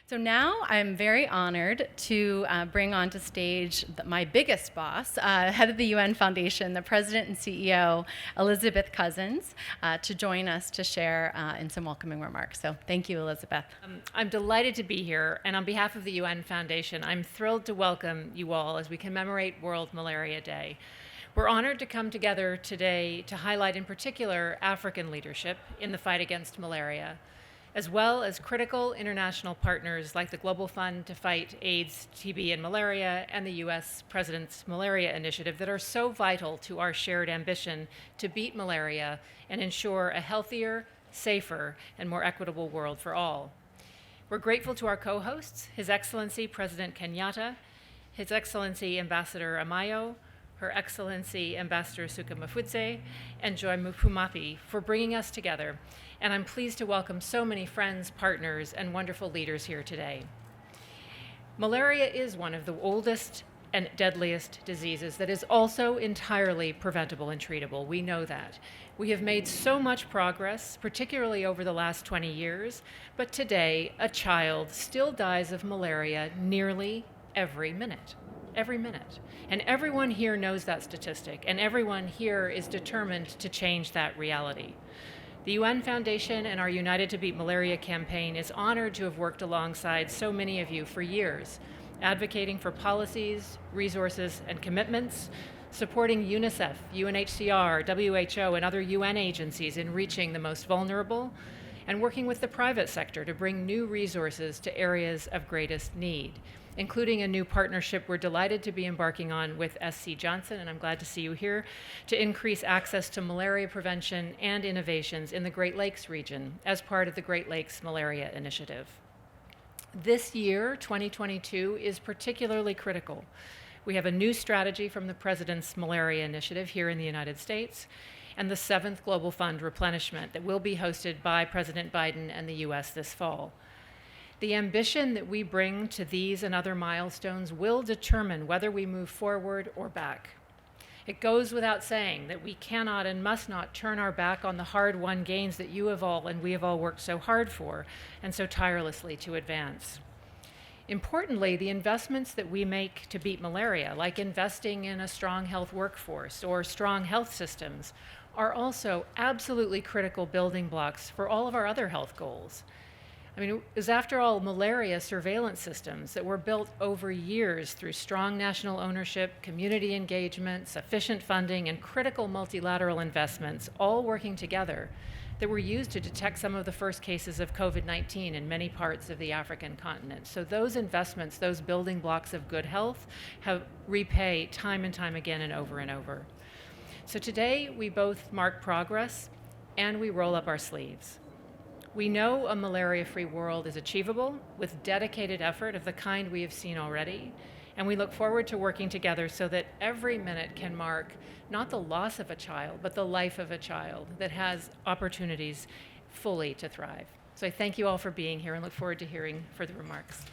So now I'm very honored to bring onto stage my biggest boss, head of the UN Foundation, the president and CEO, Ellizabeth Cousens, to join us to share in some welcoming remarks. So thank you, Elizabeth. I'm delighted to be here, and on behalf of the UN Foundation, I'm thrilled to welcome you all as we commemorate World Malaria Day. We're honored to come together today to highlight in particular African leadership in the fight against malaria, as well as critical international partners like the Global Fund to Fight AIDS, TB, and Malaria, and the US President's Malaria Initiative that are so vital to our shared ambition to beat malaria and ensure a healthier, safer, and more equitable world for all. We're grateful to our co-hosts, His Excellency President Kenyatta, His Excellency Ambassador Amayo, Her Excellency Ambassador Suka Mafudze, and Joy Mupumapi for bringing us together. And I'm pleased to welcome so many friends, partners, and wonderful leaders here today. Malaria is one of the oldest and deadliest diseases that is also entirely preventable and treatable. We know that. We have made so much progress, particularly over the last 20 years, but today a child still dies of malaria nearly every minute. Every minute. And everyone here knows that statistic, and everyone here is determined to change that reality. The UN Foundation and our United to Beat Malaria campaign is honored to have worked alongside so many of you for years, advocating for policies, resources, and commitments, supporting UNICEF, UNHCR, WHO, and other UN agencies in reaching the most vulnerable, and working with the private sector to bring new resources to areas of greatest need, including a new partnership we're delighted to be embarking on with SC Johnson, and I'm glad to see you here, to increase access to malaria prevention and innovations in the Great Lakes region as part of the Great Lakes Malaria Initiative. This year, 2022, is particularly critical. We have a new strategy from the President's Malaria Initiative here in the United States, and the 7th Global Fund replenishment that will be hosted by President Biden and the US this fall. The ambition that we bring to these and other milestones will determine whether we move forward or back. It goes without saying that we cannot and must not turn our back on the hard-won gains that you have all and we have all worked so hard for and so tirelessly to advance. Importantly, the investments that we make to beat malaria, like investing in a strong health workforce or strong health systems, are also absolutely critical building blocks for all of our other health goals. I mean, it was, after all, malaria surveillance systems that were built over years through strong national ownership, community engagement, sufficient funding, and critical multilateral investments, all working together, that were used to detect some of the first cases of COVID-19 in many parts of the African continent. So those investments, those building blocks of good health, have repay time and time again and over. So today, we both mark progress and we roll up our sleeves. We know a malaria-free world is achievable with dedicated effort of the kind we have seen already, and we look forward to working together so that every minute can mark not the loss of a child, but the life of a child that has opportunities fully to thrive. So I thank you all for being here and look forward to hearing further remarks.